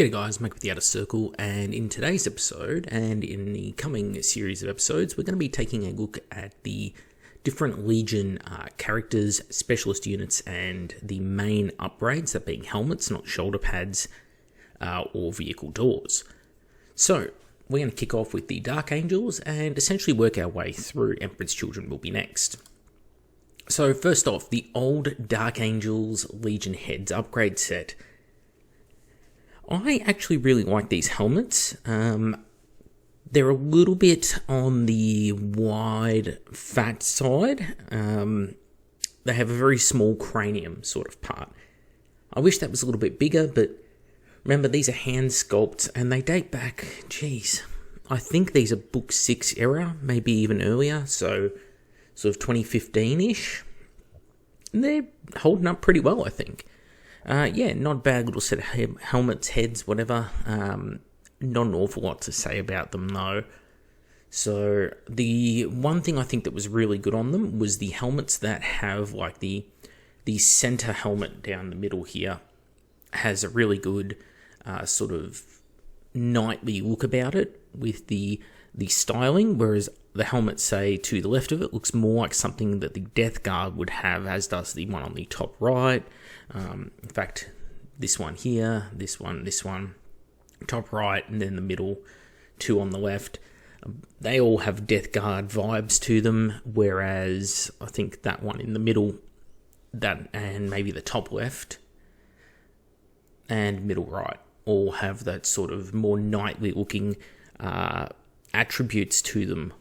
G'day guys, Mike with the Outer Circle, and in today's episode, and in the coming series of episodes, we're going to be taking a look at the different Legion characters, specialist units, and the main upgrades, that being helmets, not shoulder pads, or vehicle doors. So, we're going to kick off with the Dark Angels, and essentially work our way through. Emperor's Children will be next. So first off, the old Dark Angels Legion Heads upgrade set. I actually really like these helmets. They're a little bit on the wide, fat side. They have a very small cranium sort of part. I wish that was a little bit bigger, but remember, these are hand sculpts, and they date back, I think these are Book 6 era, maybe even earlier, so sort of 2015-ish. And they're holding up pretty well, I think. Not a bad little set of helmets, heads, whatever. Not an awful lot to say about them, though. So, the one thing I think that was really good on them was the helmets that have, like, the center helmet down the middle here has a really good sort of knightly look about it with the styling, whereas the helmet, say, to the left of it looks more like something that the Death Guard would have, as does the one on the top right. In fact, this one here, this one, top right, and then the middle two on the left. They all have Death Guard vibes to them, whereas I think that one in the middle, that and maybe the top left and middle right, all have that sort of more knightly looking attributes to them.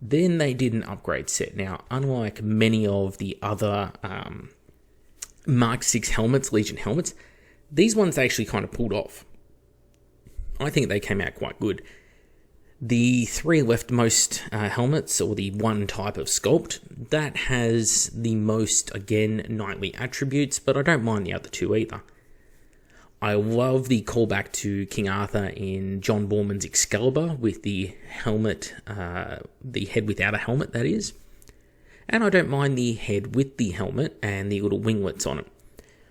Then they did an upgrade set. Now, unlike many of the other Mark 6 helmets, Legion helmets, these ones they actually kind of pulled off. I think they came out quite good. The three leftmost helmets, or the one type of sculpt, that has the most, again, knightly attributes, but I don't mind the other two either. I love the callback to King Arthur in John Borman's Excalibur with the helmet, the head without a helmet, that is. And I don't mind the head with the helmet and the little winglets on it.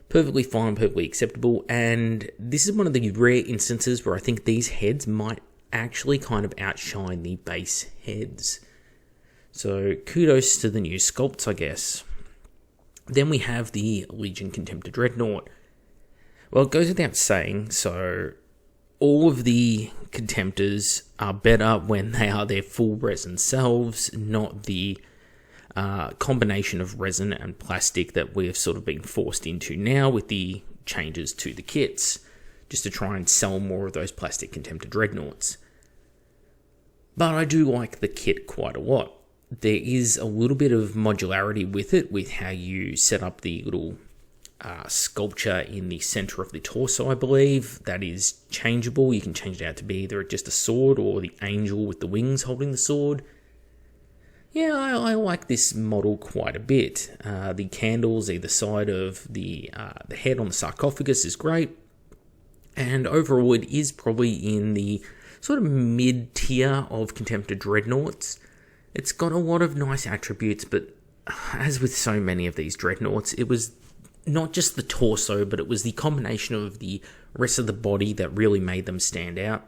Perfectly fine, perfectly acceptable, and this is one of the rare instances where I think these heads might actually kind of outshine the base heads. So kudos to the new sculpts, I guess. Then we have the Legion Contemptor Dreadnought. Well, it goes without saying, so all of the Contemptors are better when they are their full resin selves, not the combination of resin and plastic that we have sort of been forced into now with the changes to the kits, just to try and sell more of those plastic Contemptor Dreadnoughts. But I do like the kit quite a lot. There is a little bit of modularity with it, with how you set up the little sculpture in the center of the torso, I believe. That is changeable. You can change it out to be either just a sword or the angel with the wings holding the sword. Yeah, I like this model quite a bit. The candles either side of the head on the sarcophagus is great. And overall, it is probably in the sort of mid-tier of Contemptor Dreadnoughts. It's got a lot of nice attributes, but as with so many of these Dreadnoughts, it was not just the torso, but it was the combination of the rest of the body that really made them stand out.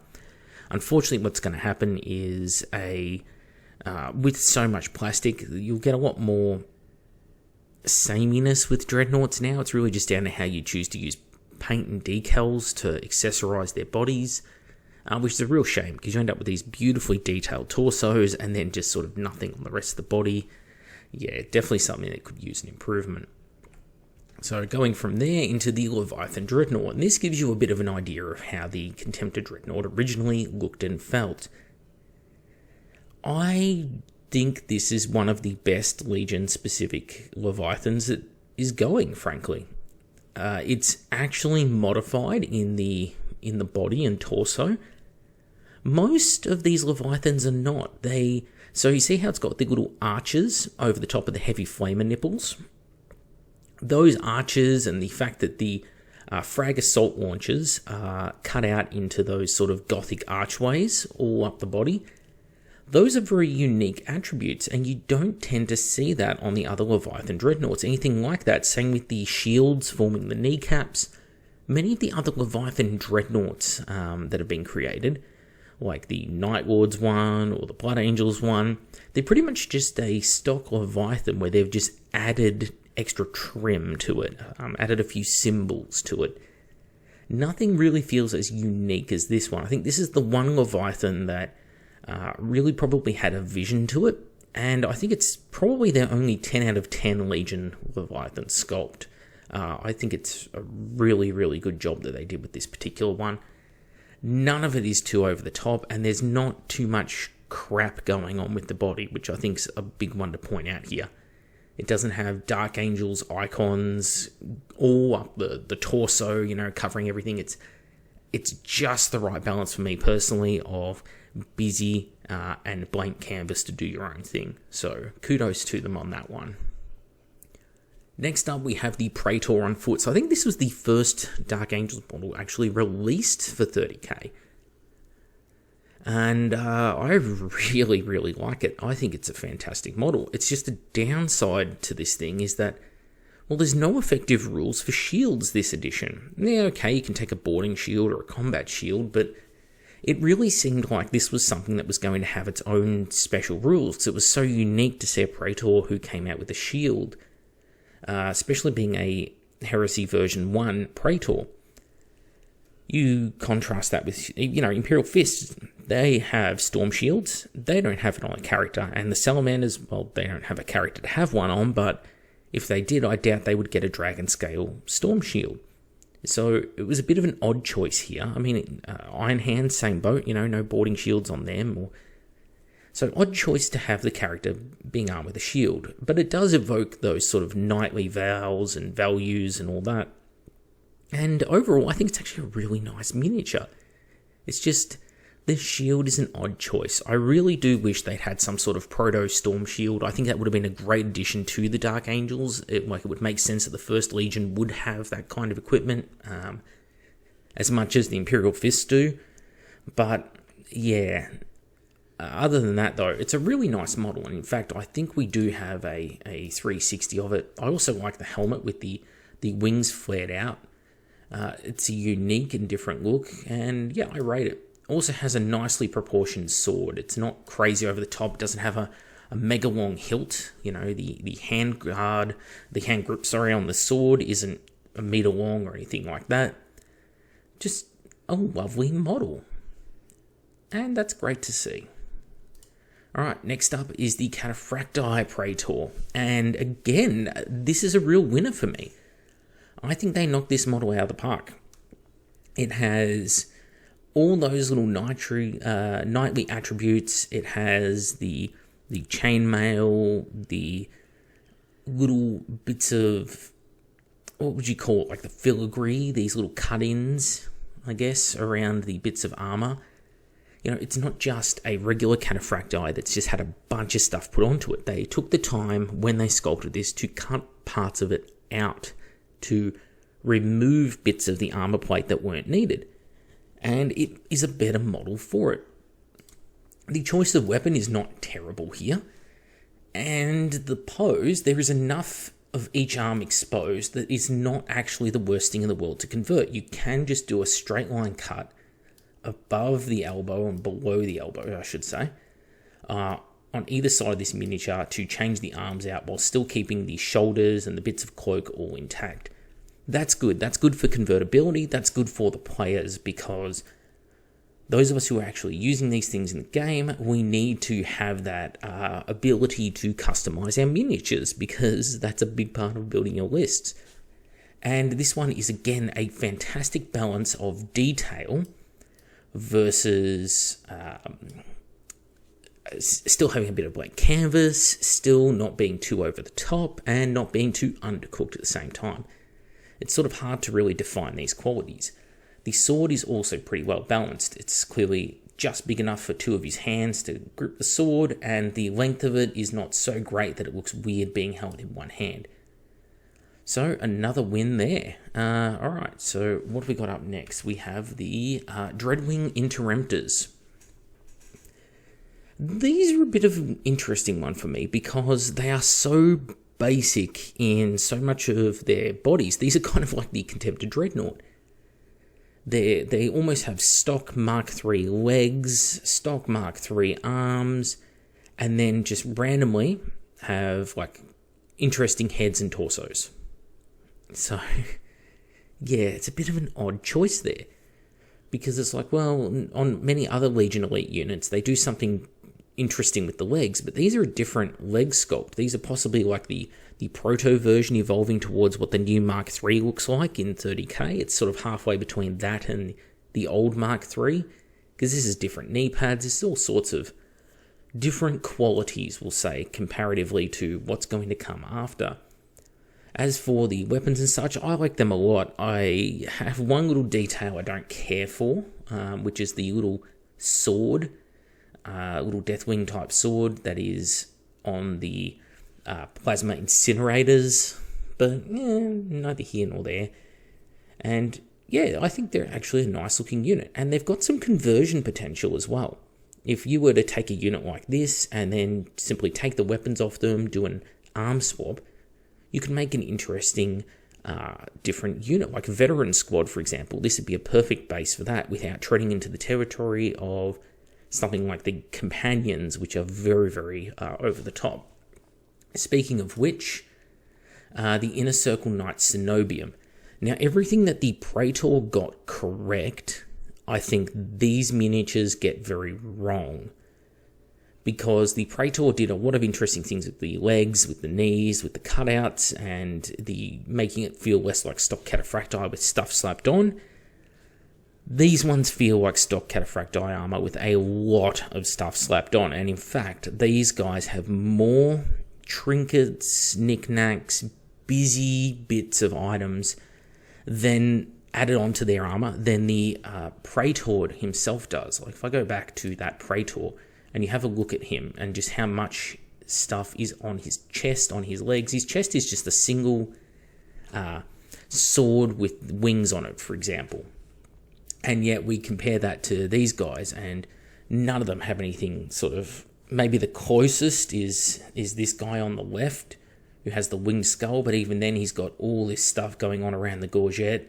Unfortunately, what's going to happen is with so much plastic, you'll get a lot more sameness with Dreadnoughts now. It's really just down to how you choose to use paint and decals to accessorize their bodies, which is a real shame, because you end up with these beautifully detailed torsos and then just sort of nothing on the rest of the body. Yeah, definitely something that could use an improvement. So going from there into the Leviathan Dreadnought, and this gives you a bit of an idea of how the Contemptor Dreadnought originally looked and felt. I think this is one of the best Legion-specific Leviathans that is going, frankly. It's actually modified in the body and torso. Most of these Leviathans are not. So you see how it's got the little arches over the top of the heavy flamer nipples? Those arches and the fact that the frag assault launchers are cut out into those sort of gothic archways all up the body, those are very unique attributes, and you don't tend to see that on the other Leviathan Dreadnoughts, anything like that. Same with the shields forming the kneecaps. Many of the other Leviathan dreadnoughts that have been created, like the Night Lords one or the Blood Angels one, they're pretty much just a stock Leviathan where they've just added extra trim to it, added a few symbols to it. Nothing really feels as unique as this one. I think this is the one Leviathan that really probably had a vision to it, and I think it's probably their only 10 out of 10 Legion Leviathan sculpt. I think it's a really, really good job that they did with this particular one. None of it is too over the top, and there's not too much crap going on with the body, which I think is a big one to point out here. It doesn't have Dark Angels icons all up the torso, covering everything. It's just the right balance for me personally of busy and blank canvas to do your own thing. So kudos to them on that one. Next up, we have the Praetor on foot. So I think this was the first Dark Angels model actually released for 30k. And I really, really like it. I think it's a fantastic model. It's just the downside to this thing is that, well, there's no effective rules for shields this edition. Yeah, okay, you can take a boarding shield or a combat shield, but it really seemed like this was something that was going to have its own special rules, because it was so unique to see a Praetor who came out with a shield, especially being a Heresy version 1 Praetor. You contrast that with, Imperial Fists. They have storm shields. They don't have it on a character. And the Salamanders, well, they don't have a character to have one on, but if they did, I doubt they would get a dragon scale storm shield. So it was a bit of an odd choice here. I mean, Iron Hands, same boat, no boarding shields on them. So odd choice to have the character being armed with a shield. But it does evoke those sort of knightly vows and values and all that. And overall, I think it's actually a really nice miniature. It's just, the shield is an odd choice. I really do wish they'd had some sort of proto-storm shield. I think that would have been a great addition to the Dark Angels. It would make sense that the First Legion would have that kind of equipment, as much as the Imperial Fists do. But, yeah, other than that, though, it's a really nice model. And in fact, I think we do have a 360 of it. I also like the helmet with the wings flared out. It's a unique and different look, and yeah, I rate it. Also has a nicely proportioned sword. It's not crazy over the top. It doesn't have a mega long hilt. The hand grip, on the sword isn't a meter long or anything like that. Just a lovely model, and that's great to see. Alright, next up is the Cataphractii Praetor, and again, this is a real winner for me. I think they knocked this model out of the park. It has all those little knightly attributes. It has the chainmail, the little bits of, what would you call it, like the filigree, these little cut-ins, I guess, around the bits of armor. It's not just a regular Cataphractii that's just had a bunch of stuff put onto it. They took the time when they sculpted this to cut parts of it out, to remove bits of the armor plate that weren't needed. And it is a better model for it. The choice of weapon is not terrible here. And the pose, there is enough of each arm exposed that is not actually the worst thing in the world to convert. You can just do a straight line cut above the elbow and below the elbow, I should say, on either side of this miniature to change the arms out while still keeping the shoulders and the bits of cloak all intact. That's good. That's good for convertibility. That's good for the players, because those of us who are actually using these things in the game, we need to have that ability to customize our miniatures, because that's a big part of building your lists. And this one is, again, a fantastic balance of detail versus still having a bit of blank canvas, still not being too over the top, and not being too undercooked at the same time. It's sort of hard to really define these qualities. The sword is also pretty well balanced. It's clearly just big enough for two of his hands to grip the sword, and the length of it is not so great that it looks weird being held in one hand. So another win there. Alright, so what have we got up next? We have the Dreadwing Interemptors. These are a bit of an interesting one for me, because they are so basic in so much of their bodies. These are kind of like the Contemptor Dreadnought. They almost have stock Mark III legs, stock Mark III arms, and then just randomly have like interesting heads and torsos. So, yeah, it's a bit of an odd choice there. Because it's like, well, on many other Legion Elite units, they do something interesting with the legs, but these are a different leg sculpt. These are possibly like the proto version evolving towards what the new Mark III looks like in 30k. It's sort of halfway between that and the old Mark III, because this is different knee pads. There's all sorts of different qualities, we'll say, comparatively to what's going to come after. As for the weapons and such, I like them a lot. I have one little detail I don't care for, which is the little sword, little Deathwing type sword that is on the plasma incinerators, but neither here nor there. And yeah, I think they're actually a nice looking unit, and they've got some conversion potential as well. If you were to take a unit like this and then simply take the weapons off them, do an arm swap, you can make an interesting different unit, like a veteran squad, for example. This would be a perfect base for that without treading into the territory of something like the companions, which are very, very over the top. Speaking of which, the Inner Circle Knight Cenobium. Now, everything that the Praetor got correct, I think these miniatures get very wrong. Because the Praetor did a lot of interesting things with the legs, with the knees, with the cutouts, and the making it feel less like stock Cataphracti with stuff slapped on. These ones feel like stock Cataphracti armor with a lot of stuff slapped on, and in fact, these guys have more trinkets, knickknacks, busy bits of items than added onto their armor than the Praetor himself does. Like if I go back to that Praetor, and you have a look at him and just how much stuff is on his chest, on his legs. His chest is just a single sword with wings on it, for example. And yet we compare that to these guys, and none of them have anything sort of... Maybe the closest is this guy on the left, who has the winged skull, but even then he's got all this stuff going on around the gorget.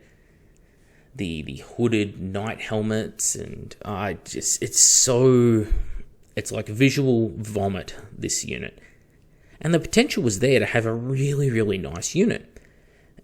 The hooded knight helmets, and it's like visual vomit, this unit. And the potential was there to have a really, really nice unit.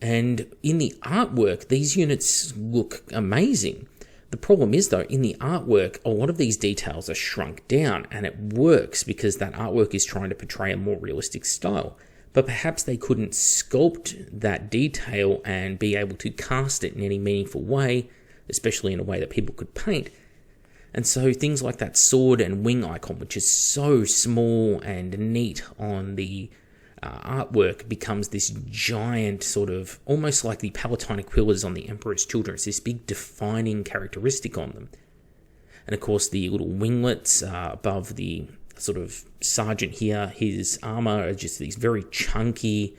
And in the artwork, these units look amazing. The problem is, though, in the artwork, a lot of these details are shrunk down, and it works because that artwork is trying to portray a more realistic style. But perhaps they couldn't sculpt that detail and be able to cast it in any meaningful way, especially in a way that people could paint. And so things like that sword and wing icon, which is so small and neat on the artwork, becomes this giant sort of, almost like the Palatine pillars on the Emperor's Children. It's this big defining characteristic on them. And of course the little winglets above the sort of sergeant here, his armor are just these very chunky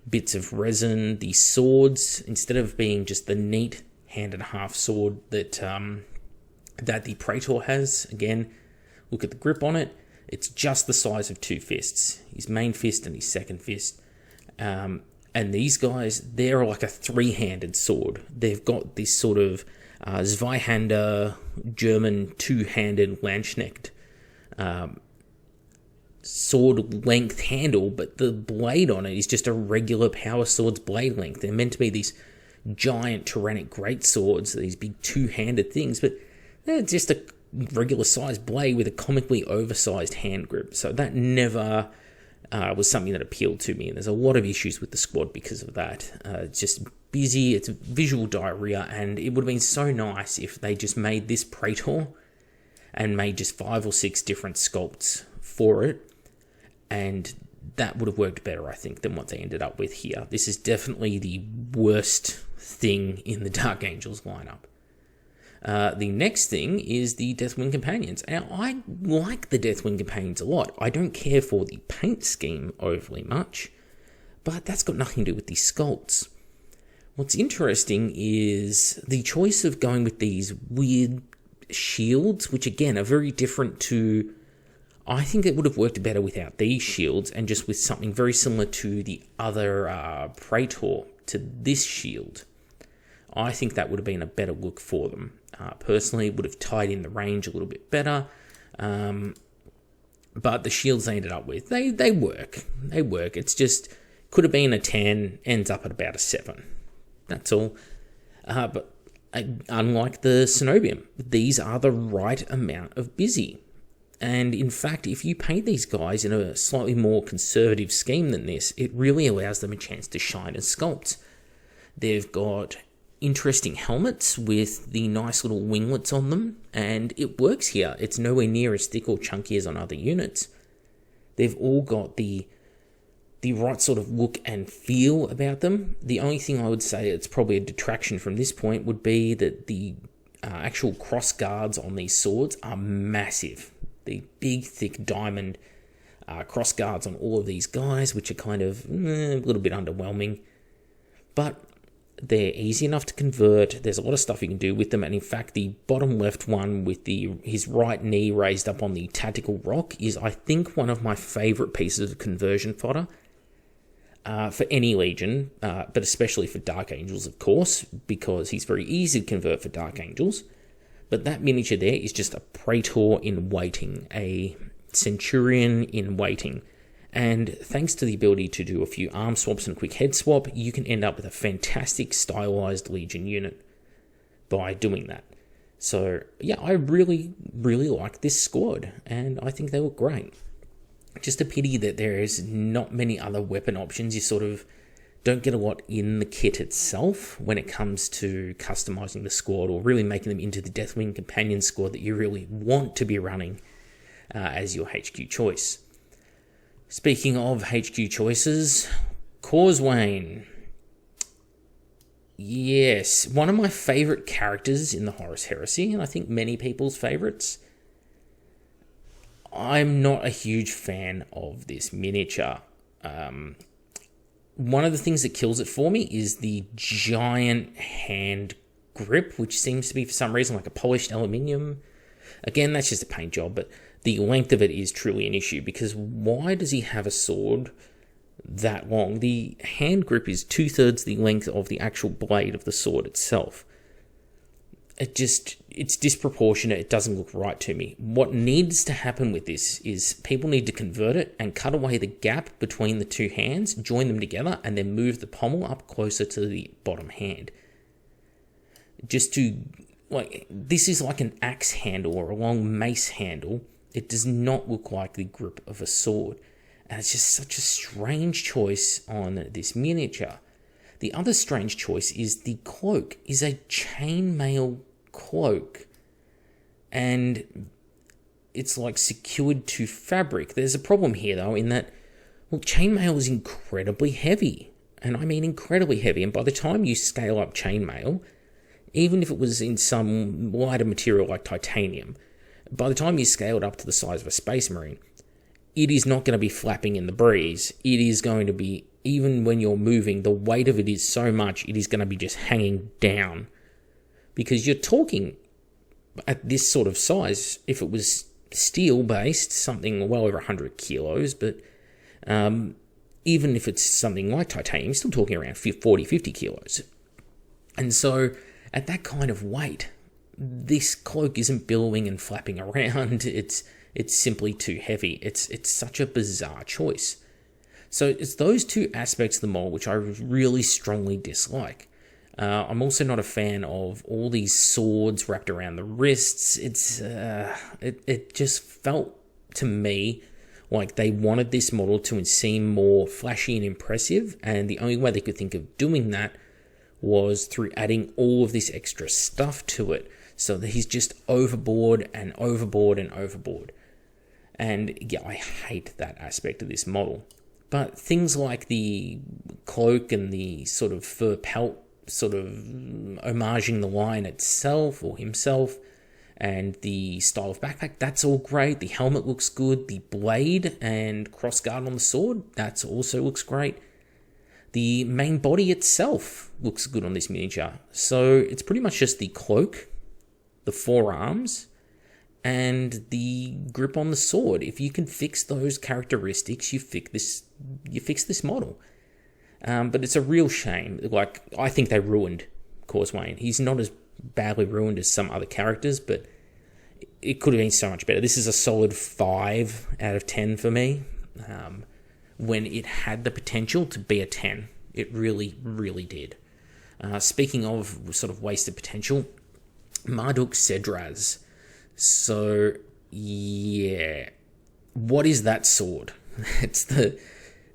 bits of resin. The swords, instead of being just the neat hand and a half sword that the Praetor has, again, look at the grip on it, it's just the size of two fists, his main fist and his second fist. And these guys, they're like a three-handed sword. They've got this sort of Zweihander German two-handed Landsknecht sword length handle, but the blade on it is just a regular power sword's blade length. They're meant to be these giant tyrannic great swords, these big two-handed things, but they're just a regular sized blade with a comically oversized hand grip. So that never was something that appealed to me, and there's a lot of issues with the squad because of that. It's just busy, it's visual diarrhea, and it would have been so nice if they just made this Praetor and made just 5 or 6 different sculpts for it, and that would have worked better, I think, than what they ended up with here. This is definitely the worst thing in the Dark Angels lineup. The next thing is the Deathwing Companions. Now, I like the Deathwing Companions a lot. I don't care for the paint scheme overly much, but that's got nothing to do with these sculpts. What's interesting is the choice of going with these weird shields, which again are very different to... I think it would have worked better without these shields and just with something very similar to the other Praetor, to this shield. I think that would have been a better look for them. Personally, would have tied in the range a little bit better. But the shields they ended up with, they work. They work. It's just, could have been a 10, ends up at about a 7. That's all. But unlike the Cenobium, these are the right amount of busy. And in fact, if you paint these guys in a slightly more conservative scheme than this, it really allows them a chance to shine as sculpts. They've got interesting helmets with the nice little winglets on them, and it works here. It's nowhere near as thick or chunky as on other units. They've all got the right sort of look and feel about them. The only thing I would say it's probably a detraction from this point would be that the actual cross guards on these swords are massive. The big, thick diamond cross guards on all of these guys, which are kind of a little bit underwhelming. But they're easy enough to convert. There's a lot of stuff you can do with them. And in fact, the bottom left one with his right knee raised up on the tactical rock is, I think, one of my favourite pieces of conversion fodder for any Legion, but especially for Dark Angels, of course, because he's very easy to convert for Dark Angels. But that miniature there is just a Praetor in waiting, a Centurion in waiting. And thanks to the ability to do a few arm swaps and a quick head swap, you can end up with a fantastic stylized Legion unit by doing that. So, yeah, I really, really like this squad, and I think they look great. Just a pity that there is not many other weapon options. You sort of don't get a lot in the kit itself when it comes to customizing the squad or really making them into the Deathwing Companion squad that you really want to be running as your HQ choice. Speaking of HQ choices, Corswain. Yes, one of my favourite characters in the Horus Heresy, and I think many people's favourites. I'm not a huge fan of this miniature. One of the things that kills it for me is the giant hand grip, which seems to be for some reason like a polished aluminium. Again, that's just a paint job, but the length of it is truly an issue, because why does he have a sword that long? The hand grip is 2/3 the length of the actual blade of the sword itself. It's disproportionate. It doesn't look right to me. What needs to happen with this is people need to convert it and cut away the gap between the two hands, join them together, and then move the pommel up closer to the bottom hand. This is like an axe handle or a long mace handle. It does not look like the grip of a sword. And it's just such a strange choice on this miniature. The other strange choice is the cloak is a chainmail cloak, and it's like secured to fabric. There's a problem here though, in that, well, chainmail is incredibly heavy, and I mean incredibly heavy, and by the time you scale up chainmail, even if it was in some lighter material like titanium, by the time you scale it up to the size of a Space Marine, it is not going to be flapping in the breeze. It is going to be, even when you're moving, the weight of it is so much, it is going to be just hanging down. Because you're talking at this sort of size, if it was steel-based, something well over 100 kilos, but even if it's something like titanium, you're still talking around 40, 50 kilos. And so, at that kind of weight, this cloak isn't billowing and flapping around. It's simply too heavy. It's such a bizarre choice. So it's those two aspects of the model which I really strongly dislike. I'm also not a fan of all these swords wrapped around the wrists. It just felt to me like they wanted this model to seem more flashy and impressive, and the only way they could think of doing that was through adding all of this extra stuff to it, so that he's just overboard and overboard and overboard. And yeah, I hate that aspect of this model. But things like the cloak and the sort of fur pelt, sort of homaging the lion itself or himself, and the style of backpack, that's all great. The helmet looks good. The blade and crossguard on the sword, that also looks great. The main body itself looks good on this miniature. So it's pretty much just the cloak, the forearms, and the grip on the sword. If you can fix those characteristics, you fix this model. But it's a real shame. Like, I think they ruined Causewayne. He's not as badly ruined as some other characters, but it could have been so much better. This is a solid 5 out of 10 for me, when it had the potential to be a 10. It really, really did. Speaking of sort of wasted potential, Marduk Cedras. So, yeah. What is that sword?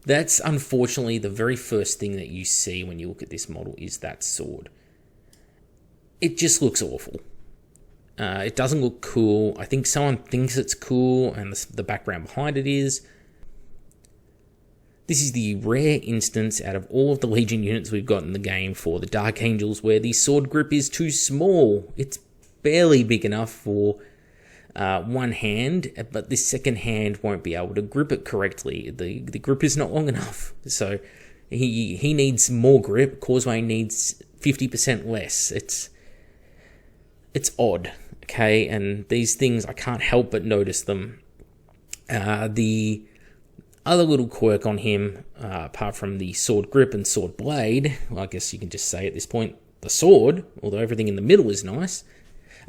That's unfortunately the very first thing that you see when you look at this model is that sword. It just looks awful. It doesn't look cool. I think someone thinks it's cool, and the background behind it is. This is the rare instance out of all of the Legion units we've got in the game for the Dark Angels where the sword grip is too small. It's barely big enough for one hand, but this second hand won't be able to grip it correctly. The grip is not long enough. So he needs more grip. Causeway needs 50% less. It's odd, okay? And these things, I can't help but notice them. The other little quirk on him, apart from the sword grip and sword blade, well, I guess you can just say at this point, the sword, although everything in the middle is nice,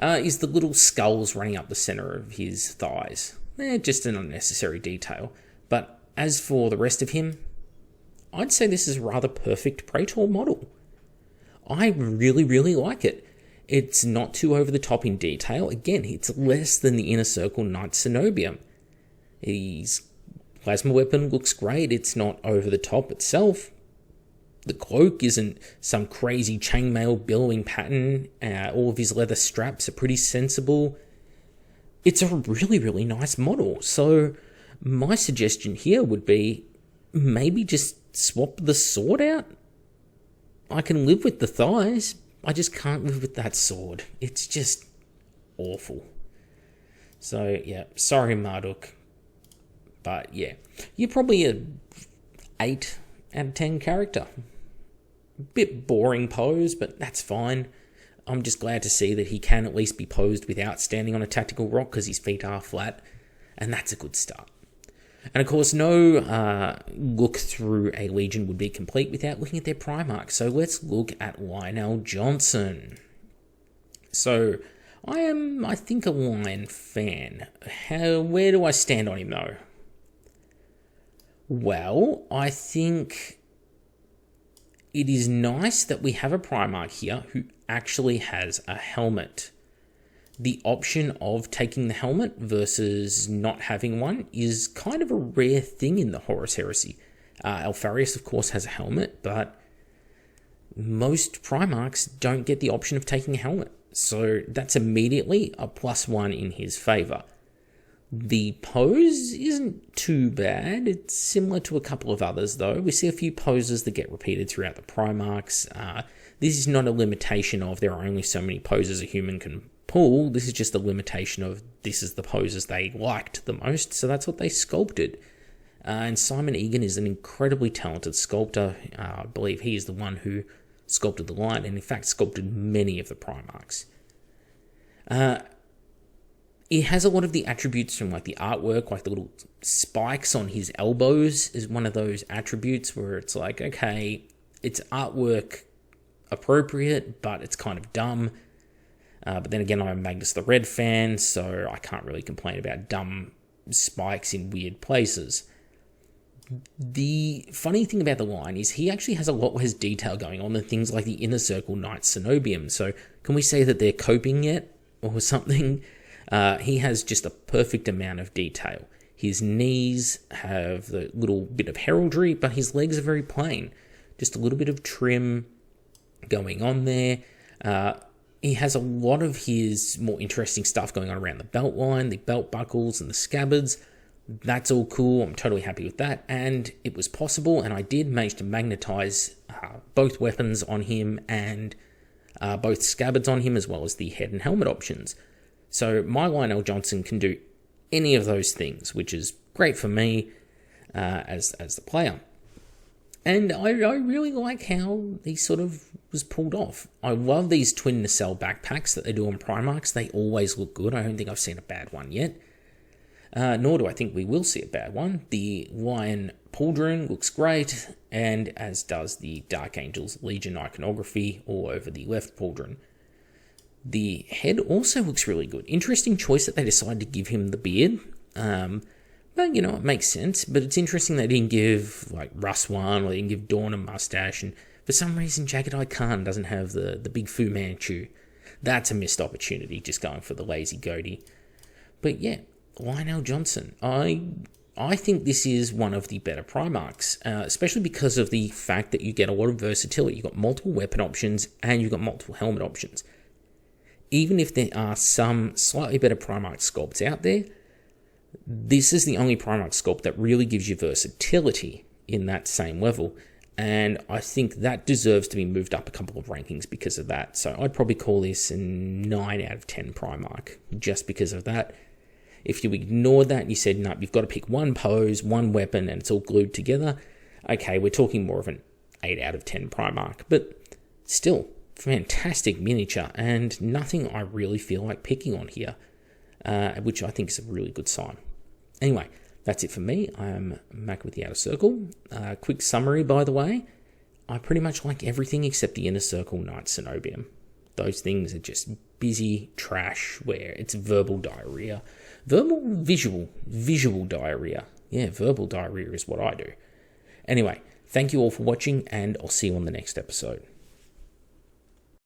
is the little skulls running up the center of his thighs. They're just an unnecessary detail. But as for the rest of him, I'd say this is a rather perfect Praetor model. I really, really like it. It's not too over the top in detail. Again, it's less than the Inner Circle Knight Cenobium. His plasma weapon looks great. It's not over the top itself. The cloak isn't some crazy chainmail billowing pattern. All of his leather straps are pretty sensible. It's a really, really nice model. So my suggestion here would be maybe just swap the sword out. I can live with the thighs. I just can't live with that sword. It's just awful. So yeah, sorry Marduk. But yeah, you're probably a 8 out of 10 character. Bit boring pose, but that's fine. I'm just glad to see that he can at least be posed without standing on a tactical rock because his feet are flat, and that's a good start. And of course, no look through a Legion would be complete without looking at their Primarch. So let's look at Lionel Johnson. So I am, I think, a Lion fan. Where do I stand on him though? Well, I think it is nice that we have a Primarch here who actually has a helmet. The option of taking the helmet versus not having one is kind of a rare thing in the Horus Heresy. Alpharius, of course, has a helmet, but most Primarchs don't get the option of taking a helmet. So that's immediately a +1 in his favour. The pose isn't too bad. It's similar to a couple of others, though. We see a few poses that get repeated throughout the Primarchs. This is not a limitation of there are only so many poses a human can pull. This is just a limitation of this is the poses they liked the most, so that's what they sculpted. And Simon Egan is an incredibly talented sculptor. I believe he is the one who sculpted the Lion, and in fact sculpted many of the Primarchs. He has a lot of the attributes from like the artwork, like the little spikes on his elbows is one of those attributes where it's like, okay, it's artwork appropriate, but it's kind of dumb. But then again, I'm a Magnus the Red fan, so I can't really complain about dumb spikes in weird places. The funny thing about the Lion is he actually has a lot less detail going on than things like the Inner Circle Knight Cenobium. So can we say that they're coping yet or something? He has just a perfect amount of detail. His knees have the little bit of heraldry, but his legs are very plain. Just a little bit of trim going on there. He has a lot of his more interesting stuff going on around the belt line, the belt buckles and the scabbards. That's all cool. I'm totally happy with that. And it was possible, and I did manage to magnetize both weapons on him and both scabbards on him, as well as the head and helmet options. So my Lionel Johnson can do any of those things, which is great for me as the player. And I really like how he sort of was pulled off. I love these twin nacelle backpacks that they do on Primarchs. They always look good. I don't think I've seen a bad one yet. nor do I think we will see a bad one. The Lion Pauldron looks great, and as does the Dark Angels Legion iconography all over the left pauldron. The head also looks really good. Interesting choice that they decided to give him the beard. But, it makes sense. But it's interesting they didn't give, Russ one, or they didn't give Dawn a mustache. And for some reason, Jagged-Eye Khan doesn't have the big Fu Manchu. That's a missed opportunity, just going for the lazy goatee. But yeah, Lionel Johnson. I think this is one of the better Primarchs, especially because of the fact that you get a lot of versatility. You've got multiple weapon options, and you've got multiple helmet options. Even if there are some slightly better Primarch sculpts out there, this is the only Primarch sculpt that really gives you versatility in that same level. And I think that deserves to be moved up a couple of rankings because of that. So I'd probably call this a 9 out of 10 Primarch just because of that. If you ignore that and you said, no, you've got to pick one pose, one weapon, and it's all glued together, okay, we're talking more of an 8 out of 10 Primarch. But still, fantastic miniature, and nothing I really feel like picking on here, which I think is a really good sign. Anyway, that's it for me. I'm Mac with the Outer Circle. Quick summary, by the way. I pretty much like everything except the Inner Circle Knight Cenobium. Those things are just busy trash where it's verbal diarrhea. Visual diarrhea. Yeah, verbal diarrhea is what I do. Anyway, thank you all for watching, and I'll see you on the next episode.